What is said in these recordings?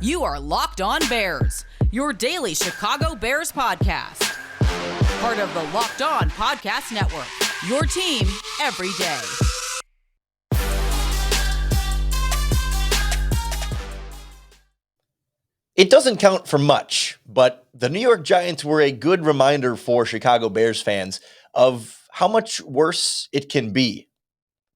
You are Locked On Bears, your daily Chicago Bears podcast. Part of the Locked On Podcast Network, your team every day. It doesn't count for much, but the New York Giants were a good reminder for Chicago Bears fans of how much worse it can be.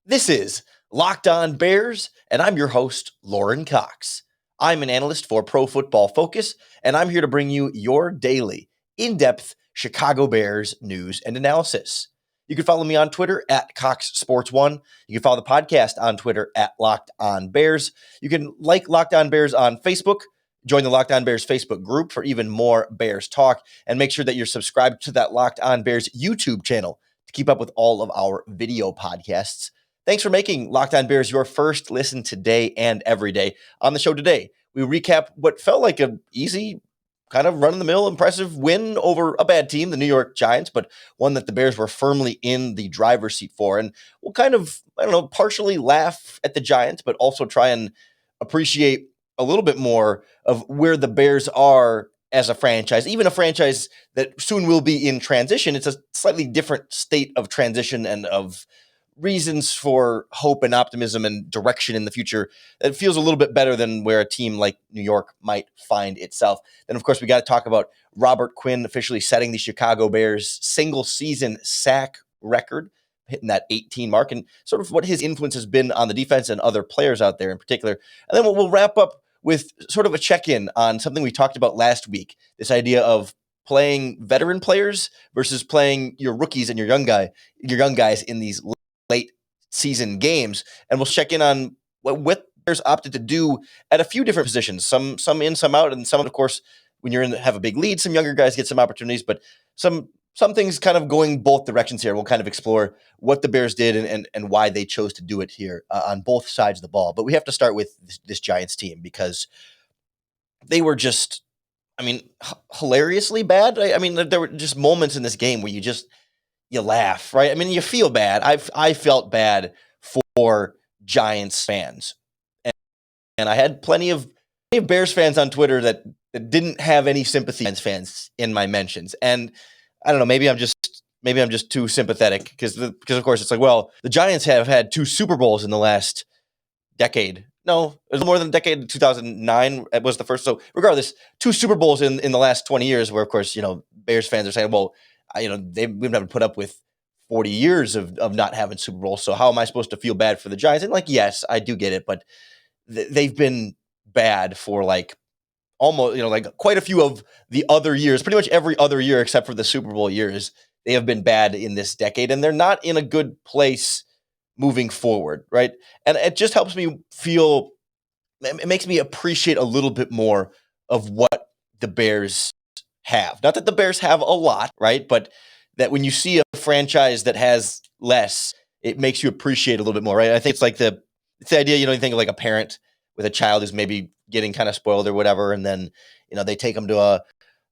This is Locked On Bears, and I'm your host, Lorin Cox. I'm an analyst for Pro Football Focus, and I'm here to bring you your daily, in-depth Chicago Bears news and analysis. You can follow me on Twitter at CoxSports1. You can follow the podcast on Twitter at Locked On Bears. You can like Locked On Bears on Facebook. Join the Locked On Bears Facebook group for even more Bears talk, and make sure that you're subscribed to that Locked On Bears YouTube channel to keep up with all of our video podcasts. Thanks for making Locked On Bears your first listen today and every day. On the show today, we recap what felt like an easy, kind of run-of-the-mill, impressive win over a bad team, the New York Giants, but one that the Bears were firmly in the driver's seat for. And we'll kind of, partially laugh at the Giants, but also try and appreciate a little bit more of where the Bears are as a franchise, even a franchise that soon will be in transition. It's a slightly different state of transition and of reasons for hope and optimism and direction in the future. It feels a little bit better than where a team like New York might find itself. Then, of course, we got to talk about Robert Quinn officially setting the Chicago Bears single season sack record, hitting that 18 mark, and sort of what his influence has been on the defense and other players out there in particular. And then we'll wrap up with sort of a check-in on something we talked about last week, this idea of playing veteran players versus playing your rookies and your young guys in these late season games. And we'll check in on what Bears opted to do at a few different positions, some in, some out, and some, of course, when you're have a big lead, some younger guys get some opportunities, but some things kind of going both directions here. We'll kind of explore what the Bears did and why they chose to do it here on both sides of the ball. But we have to start with this Giants team because they were just, hilariously bad. There were just moments in this game where you laugh, right? You feel bad. I felt bad for Giants fans. And I had plenty of Bears fans on Twitter that didn't have any sympathy for fans in my mentions. And I don't know, maybe I'm just too sympathetic because of course it's like, well, the Giants have had 2 Super Bowls in the last decade. No, it was more than a decade. 2009 was the first. So regardless, 2 Super Bowls in the last 20 years where, of course, Bears fans are saying, well, we've never put up with 40 years of not having Super Bowls. So how am I supposed to feel bad for the Giants? And yes, I do get it, but they've been bad for almost, quite a few of the other years, pretty much every other year except for the Super Bowl years, they have been bad in this decade, and they're not in a good place moving forward, right? And it just helps me feel, it makes me appreciate a little bit more of what the Bears have. Not that the Bears have a lot, right? But that when you see a franchise that has less, it makes you appreciate a little bit more, right? I think it's like the idea, you think of like a parent with a child who's maybe getting kind of spoiled or whatever, and then they take them to a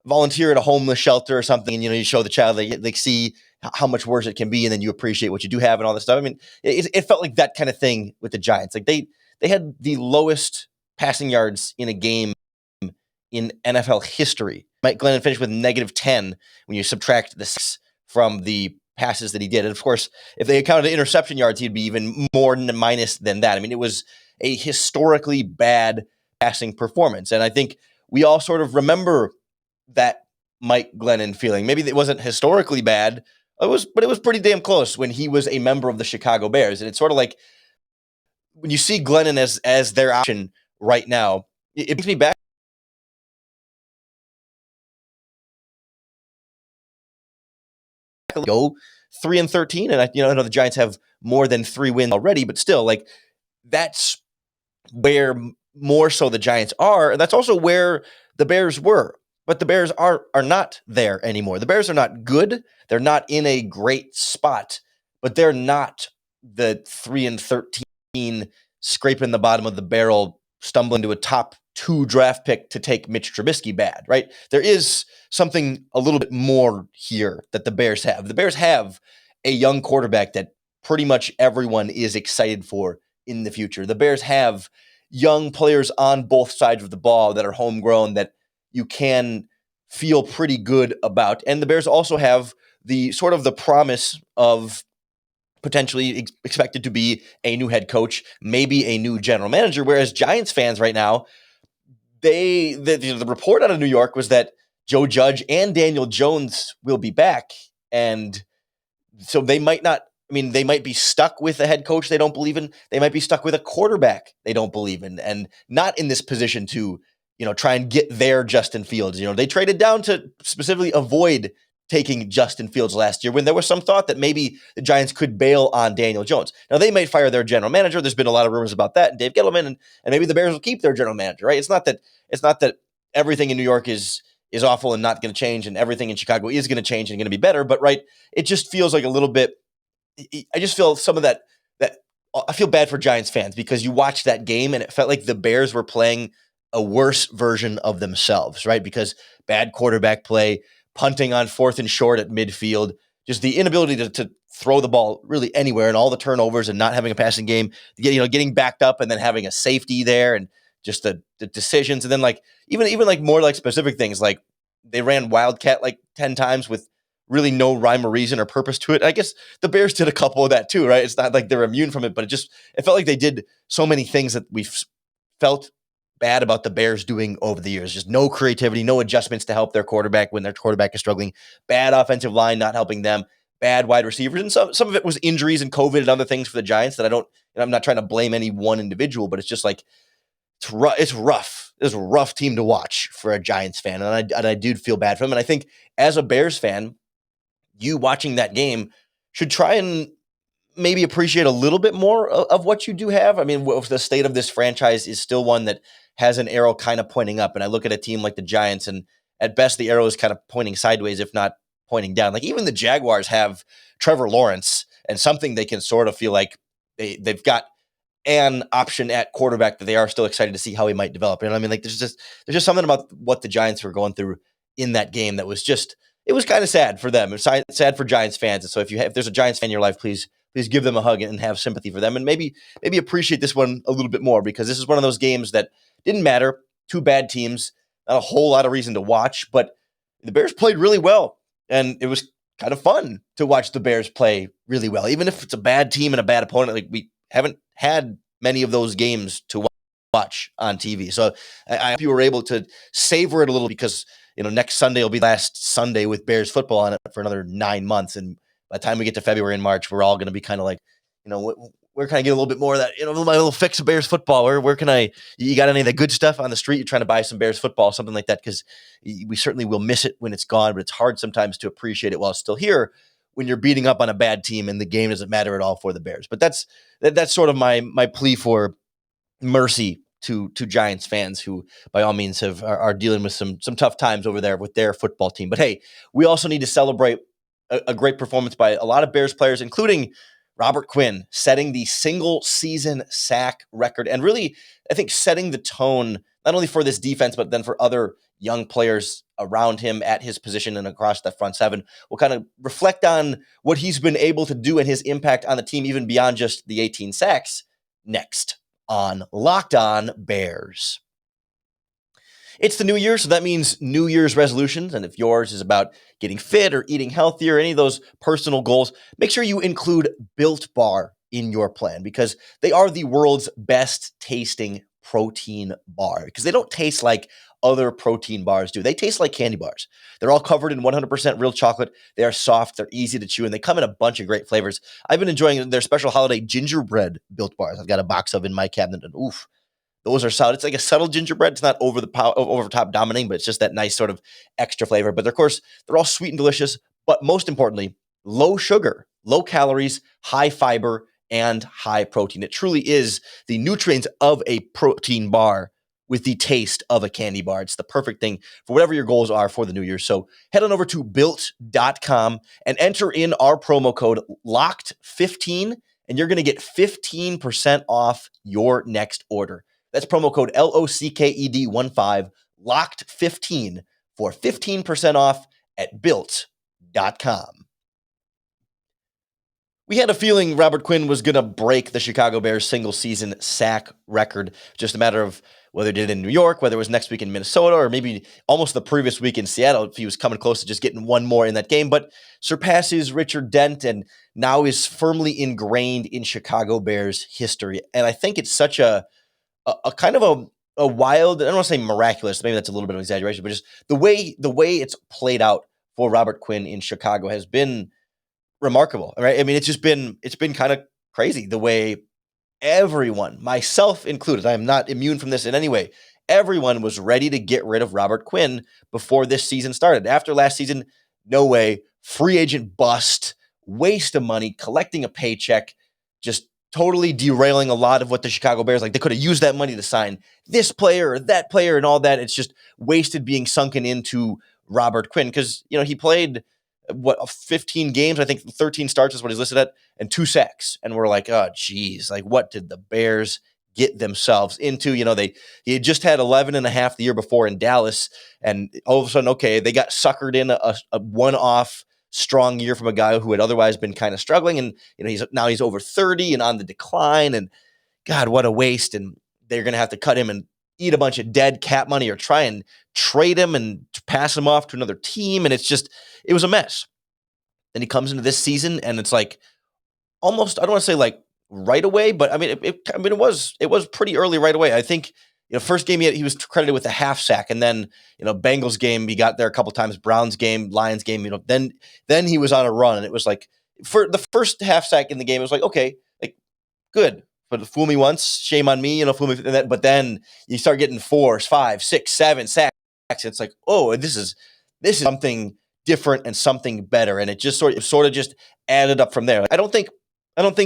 volunteer at a homeless shelter or something, and you show the child, they see how much worse it can be, and then you appreciate what you do have and all this stuff. It felt like that kind of thing with the Giants. Like they had the lowest passing yards in a game in NFL history. Mike Glennon finished with -10 when you subtract the 6 from the passes that he did. And of course, if they counted interception yards, he'd be even more minus than that. It was a historically bad passing performance. And I think we all sort of remember that Mike Glennon feeling. Maybe it wasn't historically bad, but it was pretty damn close when he was a member of the Chicago Bears. And it's sort of like when you see Glennon as their option right now, it brings me back. Go 3-13, and I know the Giants have more than 3 wins already, but still, that's where more so the Giants are, and that's also where the Bears were. But the Bears are not there anymore. The Bears are not good. They're not in a great spot, but they're not the 3-13 scraping the bottom of the barrel, stumbling to a top 2 draft pick to take Mitch Trubisky bad, right? There is something a little bit more here that the Bears have. The Bears have a young quarterback that pretty much everyone is excited for in the future. The Bears have young players on both sides of the ball that are homegrown that you can feel pretty good about. And the Bears also have the sort of the promise of potentially expected to be a new head coach, maybe a new general manager. Whereas Giants fans right now, the report out of New York was that Joe Judge and Daniel Jones will be back. And so they might not, they might be stuck with a head coach they don't believe in. They might be stuck with a quarterback they don't believe in and not in this position to, try and get their Justin Fields. They traded down to specifically avoid taking Justin Fields last year when there was some thought that maybe the Giants could bail on Daniel Jones. Now, they might fire their general manager. There's been a lot of rumors about that, and Dave Gettleman, and maybe the Bears will keep their general manager, right? It's not that everything in New York is awful and not going to change, and everything in Chicago is going to change and going to be better. But, right, it just feels like a little bit – I just feel some of that I feel bad for Giants fans because you watched that game and it felt like the Bears were playing a worse version of themselves, right? Because bad quarterback play, punting on 4th and short at midfield, just the inability to throw the ball really anywhere and all the turnovers and not having a passing game, getting backed up and then having a safety there and just the decisions. And then even more specific things, like they ran Wildcat 10 times with really no rhyme or reason or purpose to it. I guess the Bears did a couple of that too, right? It's not like they're immune from it, but it felt like they did so many things that we've felt bad about the Bears doing over the years. Just no creativity, no adjustments to help their quarterback when their quarterback is struggling, bad offensive line not helping them, bad wide receivers. And some of it was injuries and COVID and other things for the Giants that I'm not trying to blame any one individual, but it's just it's rough. It's a rough team to watch for a Giants fan. And I do feel bad for them. And I think as a Bears fan, you watching that game should try and maybe appreciate a little bit more of what you do have. The state of this franchise is still one that has an arrow kind of pointing up. And I look at a team like the Giants, and at best, the arrow is kind of pointing sideways, if not pointing down. Like even the Jaguars have Trevor Lawrence and something they can sort of feel like they've got an option at quarterback that they are still excited to see how he might develop. And there's just something about what the Giants were going through in that game that was it was kind of sad for them. It was sad for Giants fans. And so if there's a Giants fan in your life, please give them a hug and have sympathy for them, and maybe appreciate this one a little bit more, because this is one of those games that didn't matter. Two bad teams, not a whole lot of reason to watch, but the Bears played really well, and it was kind of fun to watch the Bears play really well, even if it's a bad team and a bad opponent. Like, we haven't had many of those games to watch on TV. So I hope you were able to savor it a little, because next Sunday will be last Sunday with Bears football on it for another 9 months, and by the time we get to February and March, we're all going to be kind of like, where can I get a little bit more of that, my little fix of Bears football? Where can you got any of the good stuff on the street? You're trying to buy some Bears football, something like that, because we certainly will miss it when it's gone, but it's hard sometimes to appreciate it while it's still here when you're beating up on a bad team and the game doesn't matter at all for the Bears. But that's sort of my plea for mercy to Giants fans who, by all means, are dealing with some tough times over there with their football team. But hey, we also need to celebrate a great performance by a lot of Bears players, including Robert Quinn, setting the single season sack record, and really, I think, setting the tone not only for this defense, but then for other young players around him at his position and across the front seven. We'll kind of reflect on what he's been able to do and his impact on the team, even beyond just the 18 sacks, next on Locked On Bears. It's the new year, so that means New Year's resolutions. And if yours is about getting fit or eating healthier, any of those personal goals, make sure you include Built Bar in your plan, because they are the world's best tasting protein bar, because they don't taste like other protein bars do. They taste like candy bars. They're all covered in 100% real chocolate. They are soft, they're easy to chew, and they come in a bunch of great flavors. I've been enjoying their special holiday gingerbread Built Bars. I've got a box of in my cabinet, and oof, those are solid. It's like a subtle gingerbread. It's not over the top dominating, but it's just that nice sort of extra flavor. But of course, they're all sweet and delicious. But most importantly, low sugar, low calories, high fiber, and high protein. It truly is the nutrients of a protein bar with the taste of a candy bar. It's the perfect thing for whatever your goals are for the new year. So head on over to built.com and enter in our promo code LOCKED15, and you're going to get 15% off your next order. That's promo code LOCKED15, LOCKED15 for 15% off at built.com. We had a feeling Robert Quinn was going to break the Chicago Bears single season sack record. Just a matter of whether he did it in New York, whether it was next week in Minnesota, or maybe almost the previous week in Seattle if he was coming close to just getting one more in that game, but surpasses Richard Dent and now is firmly ingrained in Chicago Bears history. And I think it's such a kind of a wild, I don't want to say miraculous, maybe that's a little bit of exaggeration, but just the way it's played out for Robert Quinn in Chicago has been remarkable, right? I mean, it's been kind of crazy the way everyone, myself included, I am not immune from this in any way. Everyone was ready to get rid of Robert Quinn before this season started. After last season, no way, free agent bust, waste of money, collecting a paycheck, just totally derailing a lot of what the Chicago Bears, like they could have used that money to sign this player or that player and all that. It's just wasted being sunken into Robert Quinn because, he played 15 games, I think 13 starts is what he's listed at, and 2 sacks. And we're like, oh, geez, like what did the Bears get themselves into? He had just had 11 and a half the year before in Dallas. And all of a sudden, okay, they got suckered in a one-off strong year from a guy who had otherwise been kind of struggling. And, he's over 30 and on the decline. And God, what a waste. And they're going to have to cut him and eat a bunch of dead cap money or try and trade him and pass him off to another team. And it was a mess. Then he comes into this season and it's like almost, I don't want to say like right away, but I mean, it was pretty early right away. I think, first game he was credited with a half sack, and then, Bengals game, he got there a couple times, Browns game, Lions game, then he was on a run. And it was like for the first half sack in the game, it was like, okay, like good. But fool me once, shame on me, fool me. But then you start getting 4, 5, 6, 7 sacks. It's like, oh, this is something different and something better. And it just sort of just added up from there. I don't think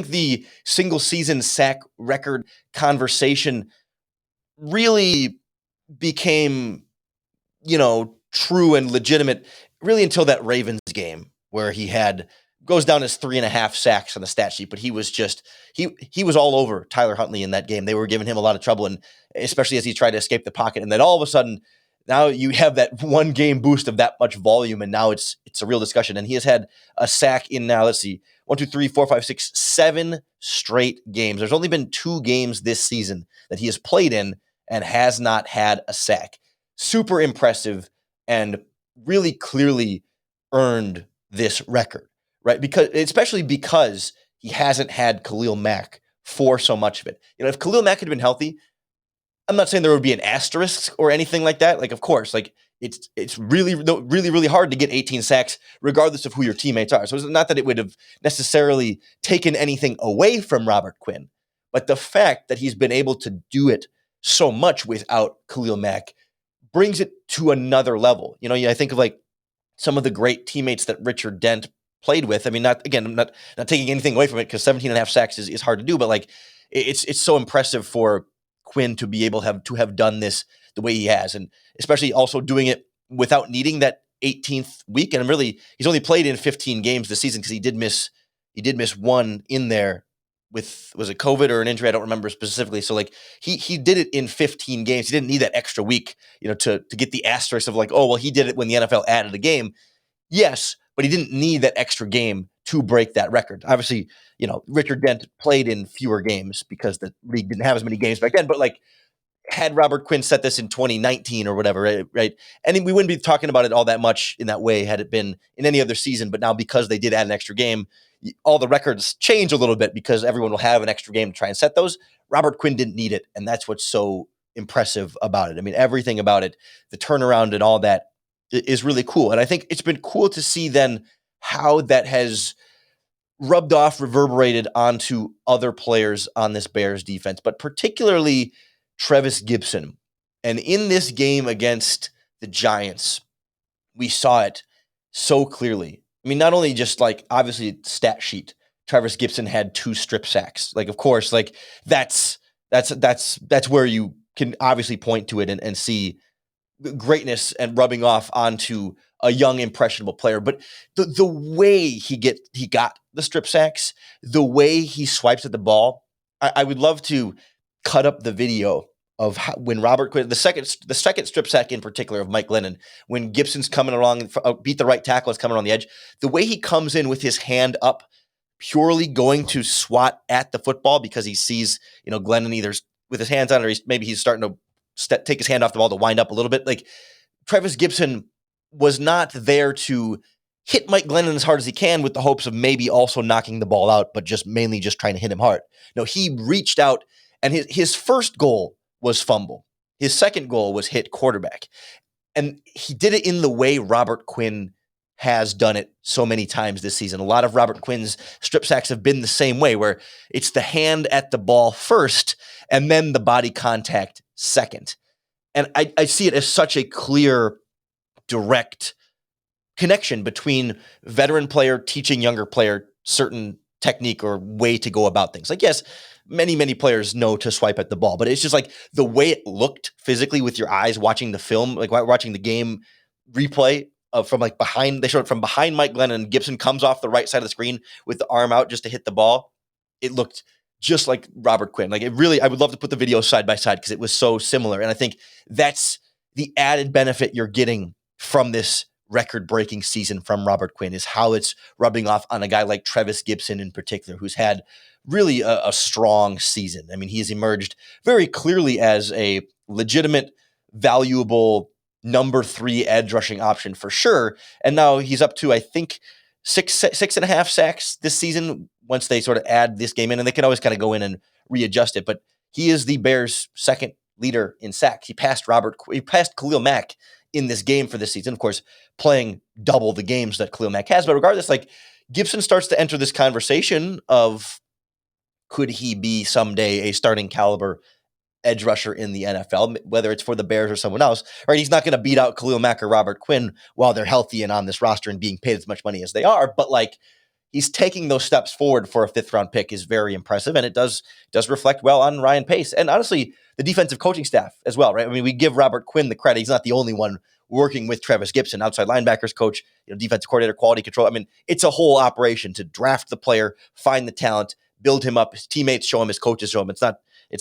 the single season sack record conversation really became, true and legitimate really until that Ravens game where he goes down as 3.5 sacks on the stat sheet, but he was just, he was all over Tyler Huntley in that game. They were giving him a lot of trouble, and especially as he tried to escape the pocket. And then all of a sudden, now you have that one game boost of that much volume, and now it's a real discussion. And he has had a sack in now, let's see, 1, 2, 3, 4, 5, 6, 7 straight games. There's only been 2 games this season that he has played in and has not had a sack. Super impressive and really clearly earned this record, right? Especially because he hasn't had Khalil Mack for so much of it. If Khalil Mack had been healthy, I'm not saying there would be an asterisk or anything like that. Like, of course, like it's really, really, really hard to get 18 sacks regardless of who your teammates are. So it's not that it would have necessarily taken anything away from Robert Quinn, but the fact that he's been able to do it so much without Khalil Mack brings it to another level. I think of like some of the great teammates that Richard Dent played with. I mean, I'm not taking anything away from it because 17.5 sacks is hard to do, but like it's so impressive for Quinn to be able to have done this the way he has, and especially also doing it without needing that 18th week. And really, he's only played in 15 games this season because he did miss one in there with, was it COVID or an injury? I don't remember specifically. So like he did it in 15 games. He didn't need that extra week, to get the asterisk of like, oh, well, he did it when the NFL added a game. Yes, but he didn't need that extra game to break that record. Obviously, Richard Dent played in fewer games because the league didn't have as many games back then, but like had Robert Quinn set this in 2019 or whatever, right? And we wouldn't be talking about it all that much in that way had it been in any other season. But now because they did add an extra game, all the records change a little bit because everyone will have an extra game to try and set those. Robert Quinn didn't need it, and that's what's so impressive about it. I mean, everything about it, the turnaround and all that is really cool. And I think it's been cool to see then how that has rubbed off, reverberated onto other players on this Bears defense, but particularly Trevis Gipson. And in this game against the Giants, we saw it so clearly. I mean, not only just like obviously stat sheet, Trevis Gipson had 2 strip sacks. Like, of course, like that's where you can obviously point to it and see greatness and rubbing off onto a young, impressionable player. But the way he got the strip sacks, the way he swipes at the ball, I would love to cut up the video of how, when Robert Quinn, the second strip sack in particular of Mike Glennon, when Gibson's coming along, beat the right tackle is coming on the edge, the way he comes in with his hand up purely going to swat at the football because he sees, Glennon either with his hands on it, or maybe he's starting to take his hand off the ball to wind up a little bit. Like, Trevis Gipson was not there to hit Mike Glennon as hard as he can with the hopes of maybe also knocking the ball out, but mainly just trying to hit him hard. No, he reached out, and his first goal was fumble. His second goal was hit quarterback. And he did it in the way Robert Quinn has done it so many times this season. A lot of Robert Quinn's strip sacks have been the same way, where it's the hand at the ball first and then the body contact second. And I see it as such a clear, direct connection between veteran player teaching younger player certain technique or way to go about things. Like, yes, many players know to swipe at the ball, but it's just like the way it looked physically with your eyes watching the film, like watching the game replay from like behind. They showed it from behind Mike Glennon, and Gipson comes off the right side of the screen with the arm out just to hit the ball. It looked just like Robert Quinn. Like, it really, I would love to put the videos side by side because it was so similar. And I think that's the added benefit you're getting from this record-breaking season from Robert Quinn, is how it's rubbing off on a guy like Trevis Gipson in particular, who's had really a strong season. I mean, he's emerged very clearly as a legitimate, valuable number 3 edge rushing option for sure. And now he's up to, I think, six and a half sacks this season once they sort of add this game in, and they can always kind of go in and readjust it. But he is the Bears' second leader in sacks. He passed Khalil Mack in this game for this season, of course, playing double the games that Khalil Mack has. But regardless, like, Gipson starts to enter this conversation of, could he be someday a starting caliber edge rusher in the NFL, whether it's for the Bears or someone else, right? He's not going to beat out Khalil Mack or Robert Quinn while they're healthy and on this roster and being paid as much money as they are. But like, he's taking those steps forward for a 5th round pick is very impressive. And it does reflect well on Ryan Pace. And honestly, the defensive coaching staff as well, right? I mean, we give Robert Quinn the credit. He's not the only one working with Trevis Gipson, outside linebackers coach, defensive coordinator, quality control. I mean, it's a whole operation to draft the player, find the talent, build him up. His teammates show him, his coaches show him. It's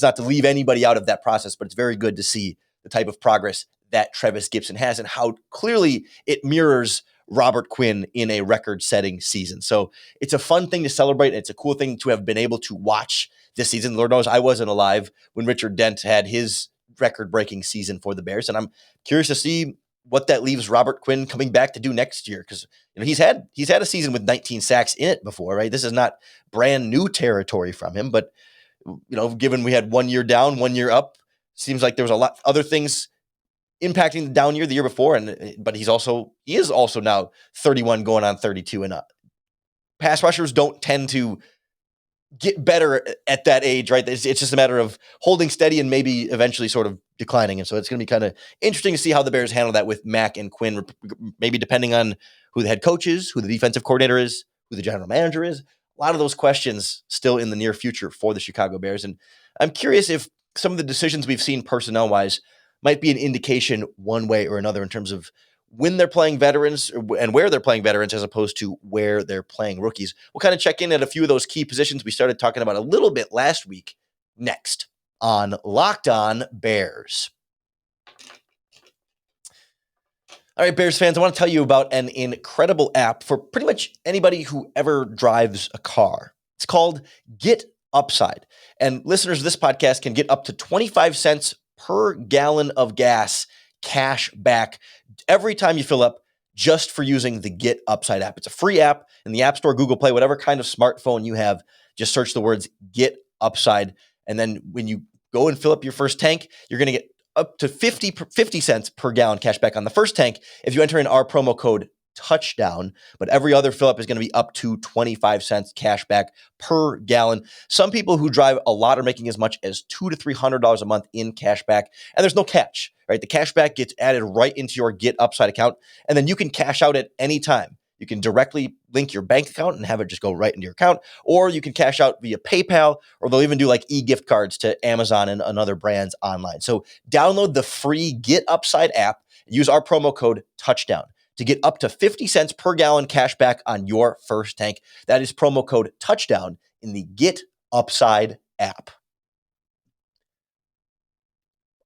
not to leave anybody out of that process, but it's very good to see the type of progress that Trevis Gipson has and how clearly it mirrors Robert Quinn in a record-setting season. So it's a fun thing to celebrate. It's a cool thing to have been able to watch this season. Lord knows I wasn't alive when Richard Dent had his record-breaking season for the Bears, and I'm curious to see what that leaves Robert Quinn coming back to do next year, because he's had a season with 19 sacks in it before, right? This is not brand new territory from him, but given we had 1 year down, 1 year up, seems like there was a lot other things impacting the down year the year before, but he is also now 31 going on 32 and up. Pass rushers don't tend to get better at that age, right? It's just a matter of holding steady and maybe eventually sort of declining. And so it's going to be kind of interesting to see how the Bears handle that with Mack and Quinn, maybe depending on who the head coach is, who the defensive coordinator is, who the general manager is. A lot of those questions still in the near future for the Chicago Bears. And I'm curious if some of the decisions we've seen personnel-wise might be an indication one way or another in terms of when they're playing veterans and where they're playing veterans as opposed to where they're playing rookies. We'll kind of check in at a few of those key positions we started talking about a little bit last week next on Locked On Bears. All right, Bears fans, I want to tell you about an incredible app for pretty much anybody who ever drives a car. It's called Get Upside. And listeners of this podcast can get up to 25 cents per gallon of gas cash back every time you fill up just for using the Get Upside app. It's a free app in the App Store, Google Play, whatever kind of smartphone you have. Just search the words Get Upside. And then when you go and fill up your first tank, you're going to get up to 50 cents per gallon cash back on the first tank if you enter in our promo code touchdown, but every other fill up is going to be up to 25 cents cash back per gallon. Some people who drive a lot are making as much as $200 to $300 a month in cash back, and there's no catch, right? The cash back gets added right into your Get Upside account, and then you can cash out at any time. You can directly link your bank account and have it just go right into your account, or you can cash out via PayPal, or they'll even do like e-gift cards to Amazon and other brands online. So download the free Get Upside app, use our promo code touchdown to get up to 50 cents per gallon cash back on your first tank. That is promo code touchdown in the Get Upside app.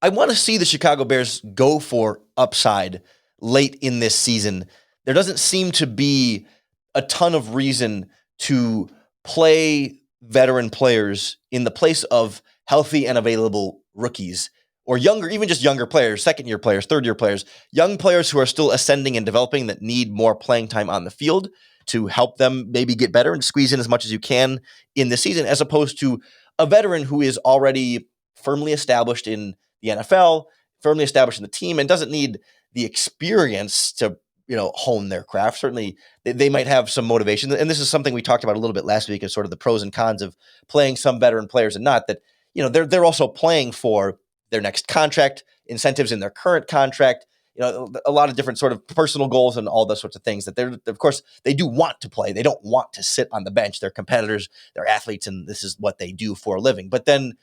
I want to see the Chicago Bears go for upside late in this season. There doesn't seem to be a ton of reason to play veteran players in the place of healthy and available rookies or younger, even just younger players, second-year players, third-year players, young players who are still ascending and developing that need more playing time on the field to help them maybe get better and squeeze in as much as you can in the season, as opposed to a veteran who is already firmly established in the NFL, firmly established in the team, and doesn't need the experience to hone their craft. Certainly, they might have some motivation. And this is something we talked about a little bit last week, as sort of the pros and cons of playing some veteran players and not. That, they're also playing for their next contract, incentives in their current contract, a lot of different sort of personal goals and all those sorts of things that of course, they do want to play. They don't want to sit on the bench. They're competitors, they're athletes, and this is what they do for a living. But then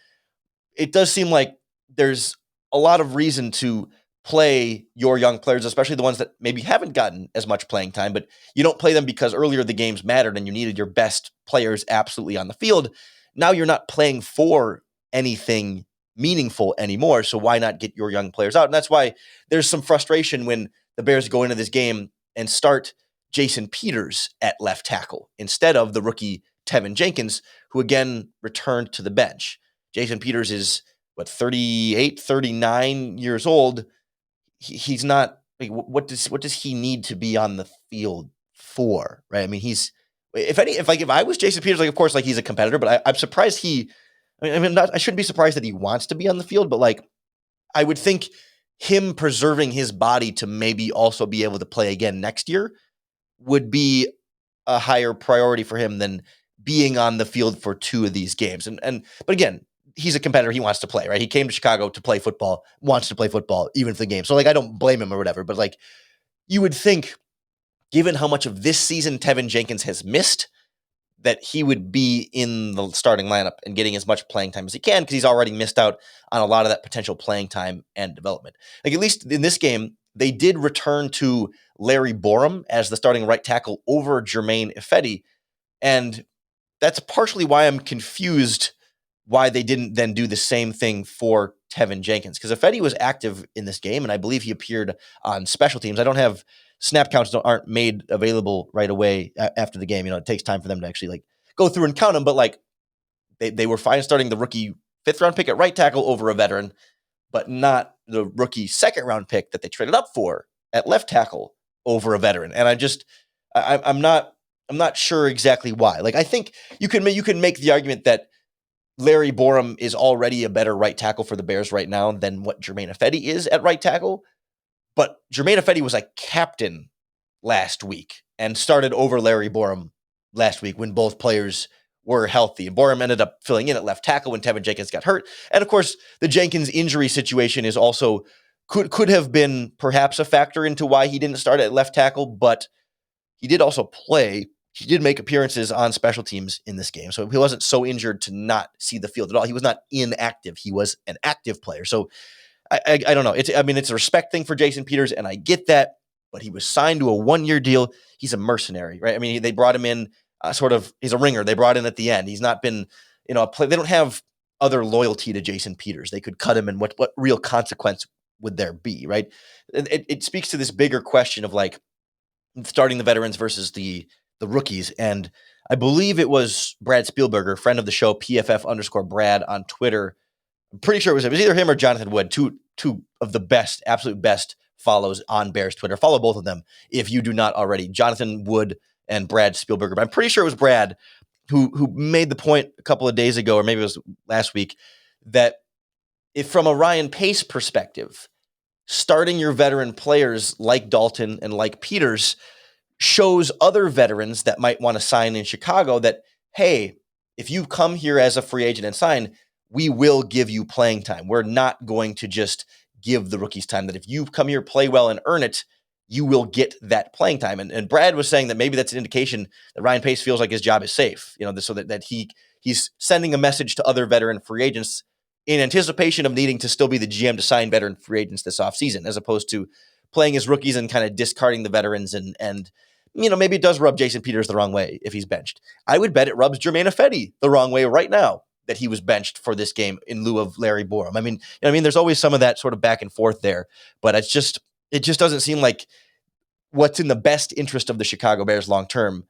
it does seem like there's a lot of reason to play your young players, especially the ones that maybe haven't gotten as much playing time, but you don't play them because earlier the games mattered and you needed your best players absolutely on the field. Now you're not playing for anything meaningful anymore, so why not get your young players out? And that's why there's some frustration when the Bears go into this game and start Jason Peters at left tackle instead of the rookie Tevin Jenkins, who again returned to the bench. Jason Peters is 38, 39 years old. He's not like, what does he need to be on the field for, right? I mean, if I was Jason Peters, of course, he's a competitor, but I'm surprised I shouldn't be surprised that he wants to be on the field, but I would think him preserving his body to maybe also be able to play again next year would be a higher priority for him than being on the field for two of these games. But again, he's a competitor. He wants to play, right? He came to Chicago to play football, wants to play football, even for the game. So I don't blame him or whatever, but you would think, given how much of this season Tevin Jenkins has missed, that he would be in the starting lineup and getting as much playing time as he can, because he's already missed out on a lot of that potential playing time and development. At least in this game, they did return to Larry Borum as the starting right tackle over Germain Ifedi. And that's partially why I'm confused why they didn't then do the same thing for Tevin Jenkins, because Ifedi was active in this game, and I believe he appeared on special teams. I don't have snap counts, aren't made available right away after the game. It takes time for them to actually go through and count them, but they were fine starting the rookie 5th round pick at right tackle over a veteran, but not the rookie 2nd round pick that they traded up for at left tackle over a veteran. And I'm not sure exactly why. I think you can make the argument that Larry Borum is already a better right tackle for the Bears right now than what Germain Ifedi is at right tackle. But Germain Ifedi was a captain last week and started over Larry Borum last week when both players were healthy. And Borum ended up filling in at left tackle when Tevin Jenkins got hurt. And of course, the Jenkins injury situation is also could have been perhaps a factor into why he didn't start at left tackle, but he did also play. He did make appearances on special teams in this game. So he wasn't so injured to not see the field at all. He was not inactive. He was an active player. So I don't know. It's a respect thing for Jason Peters, and I get that, but he was signed to a 1-year deal. He's a mercenary, right? I mean, they brought him in he's a ringer. They brought in at the end. He's not been, a play. They don't have other loyalty to Jason Peters. They could cut him, and what real consequence would there be, right? It speaks to this bigger question of starting the veterans versus the rookies. And I believe it was Brad Spielberger, friend of the show, PFF_Brad on Twitter. I'm pretty sure it was either him or Jonathan Wood, two of the best, absolute best follows on Bears Twitter. Follow both of them if you do not already. Jonathan Wood and Brad Spielberger. But I'm pretty sure it was Brad who made the point a couple of days ago, or maybe it was last week, that if from a Ryan Pace perspective, starting your veteran players like Dalton and like Peters shows other veterans that might want to sign in Chicago that, hey, if you come here as a free agent and sign, we will give you playing time. We're not going to just give the rookies time. That if you come here, play well, and earn it, you will get that playing time. And Brad was saying that maybe that's an indication that Ryan Pace feels like his job is safe. So that he's sending a message to other veteran free agents in anticipation of needing to still be the GM to sign veteran free agents this offseason, as opposed to playing his rookies and kind of discarding the veterans. And maybe it does rub Jason Peters the wrong way if he's benched. I would bet it rubs Germain Ifedi the wrong way right now that he was benched for this game in lieu of Larry Borum. There's always some of that sort of back and forth there, but it just doesn't seem like what's in the best interest of the Chicago Bears long term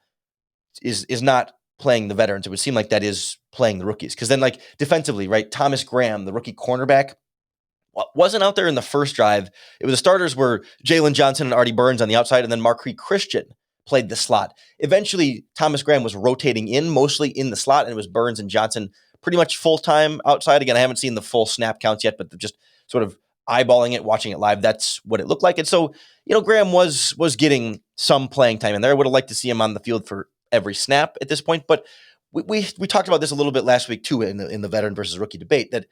is not playing the veterans. It would seem like that is playing the rookies. Because then, like, defensively, right, Thomas Graham, the rookie cornerback, wasn't out there in the first drive. It was the starters were Jalen Johnson and Artie Burns on the outside, and then Marquis Christian played the slot. Eventually, Thomas Graham was rotating in, mostly in the slot, and it was Burns and Johnson pretty much full-time outside. Again, I haven't seen the full snap counts yet, but just sort of eyeballing it, watching it live, that's what it looked like. And so, Graham was getting some playing time in there. I would have liked to see him on the field for every snap at this point, but we talked about this a little bit last week too in the veteran versus rookie debate, that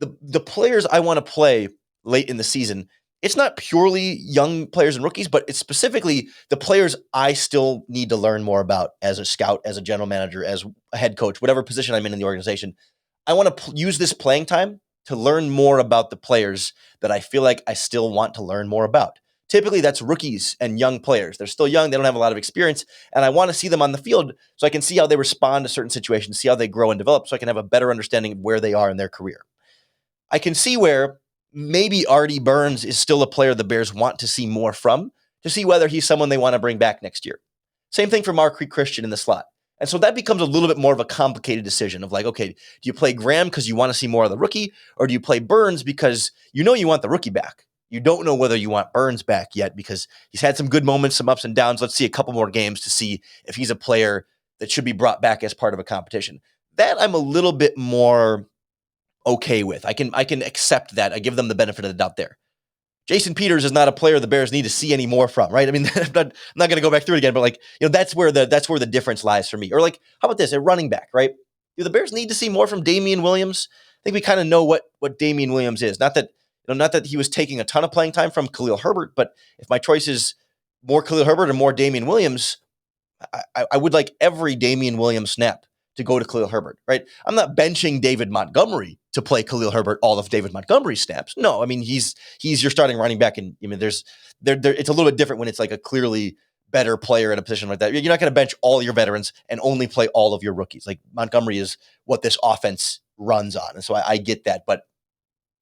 the players I want to play late in the season, it's not purely young players and rookies, but it's specifically the players I still need to learn more about as a scout, as a general manager, as a head coach, whatever position I'm in the organization. I want to use this playing time to learn more about the players that I feel like I still want to learn more about. Typically, that's rookies and young players. They're still young. They don't have a lot of experience. And I want to see them on the field so I can see how they respond to certain situations, see how they grow and develop, so I can have a better understanding of where they are in their career. I can see where maybe Artie Burns is still a player the Bears want to see more from, to see whether he's someone they want to bring back next year. Same thing for Marquis Christian in the slot. And so that becomes a little bit more of a complicated decision of like, okay, do you play Graham because you want to see more of the rookie, or do you play Burns because you want the rookie back? You don't know whether you want Burns back yet because he's had some good moments, some ups and downs. Let's see a couple more games to see if he's a player that should be brought back as part of a competition. That I'm a little bit more okay with. I can accept that. I give them the benefit of the doubt there. Jason Peters is not a player the Bears need to see any more from, right? I mean, I'm not going to go back through it again, but like, that's where the difference lies for me. Or like, how about this? A running back, right? Do the Bears need to see more from Damian Williams? I think we kind of know what Damian Williams is. Not that he was taking a ton of playing time from Khalil Herbert, but if my choice is more Khalil Herbert or more Damian Williams, I would like every Damian Williams snap to go to Khalil Herbert, right? I'm not benching David Montgomery to play Khalil Herbert all of David Montgomery's snaps. No, I mean, he's your starting running back, and I mean, it's a little bit different when it's like a clearly better player in a position like that. You're not going to bench all your veterans and only play all of your rookies. Like Montgomery is what this offense runs on, and so I get that, but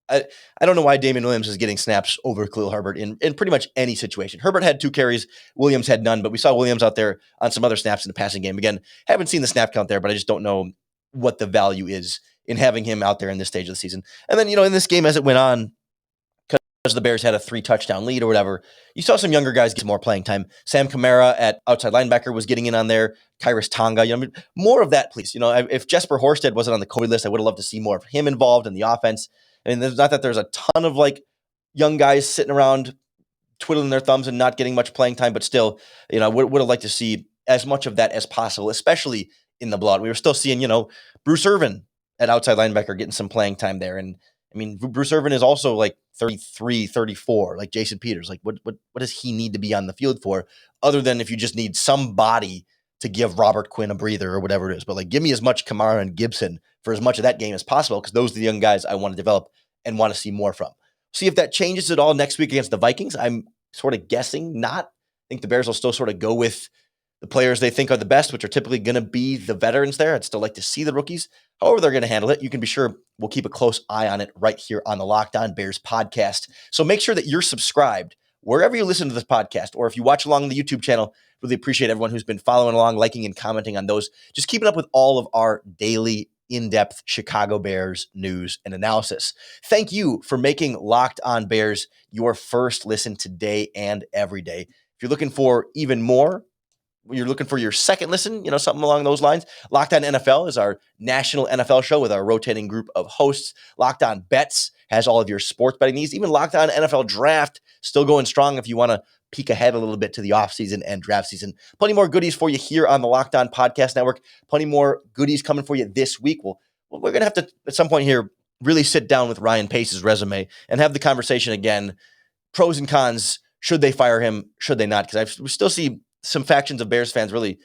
I don't know why Damian Williams is getting snaps over Khalil Herbert in pretty much any situation. Herbert had 2 carries, Williams had none, but we saw Williams out there on some other snaps in the passing game. Again, haven't seen the snap count there, but I just don't know what the value is in having him out there in this stage of the season. And then, in this game as it went on, because the Bears had a 3-touchdown lead or whatever, you saw some younger guys get more playing time. Sam Kamara at outside linebacker was getting in on there. Kyrus Tonga, more of that, please. If Jesper Horsted wasn't on the COVID list, I would have loved to see more of him involved in the offense. I mean, there's not that there's a ton of like young guys sitting around twiddling their thumbs and not getting much playing time, but still, would have liked to see as much of that as possible, especially in the blood. We were still seeing, Bruce Irvin at outside linebacker getting some playing time there. And I mean, Bruce Irvin is also like 33, 34, like Jason Peters. Like what does he need to be on the field for, other than if you just need somebody to give Robert Quinn a breather or whatever it is? But like, give me as much Kamara and Gibson for as much of that game as possible, because those are the young guys I want to develop and want to see more from. See if that changes at all next week against the Vikings. I'm sort of guessing not. I think the Bears will still sort of go with the players they think are the best, which are typically going to be the veterans there. I'd still like to see the rookies. However they're going to handle it, you can be sure we'll keep a close eye on it right here on the Locked On Bears podcast. So make sure that you're subscribed wherever you listen to this podcast, or if you watch along the YouTube channel. Really appreciate everyone who's been following along, liking and commenting on those. Just keeping up with all of our daily in-depth Chicago Bears news and analysis. Thank you for making Locked On Bears your first listen today and every day. If you're looking for even more, you're looking for your second listen, something along those lines, Locked On NFL is our national NFL show with our rotating group of hosts. Locked On Bets has all of your sports betting needs. Even Locked On NFL Draft still going strong if you want to peek ahead a little bit to the offseason and draft season. Plenty more goodies for you here on the Locked On Podcast Network. Plenty more goodies coming for you this week. We're going to have to, at some point here, really sit down with Ryan Pace's resume and have the conversation again. Pros and cons. Should they fire him? Should they not? Because we still see some factions of Bears fans really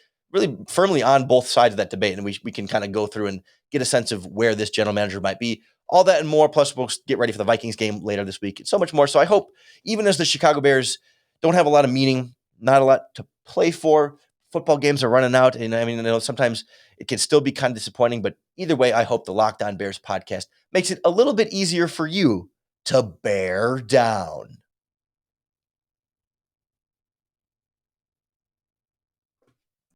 firmly on both sides of that debate. And we can kind of go through and get a sense of where this general manager might be. All that and more. Plus, we'll get ready for the Vikings game later this week and so much more. So I hope, even as the Chicago Bears don't have a lot of meaning, not a lot to play for, football games are running out. And I mean, sometimes it can still be kind of disappointing, but either way, I hope the Locked On Bears podcast makes it a little bit easier for you to bear down.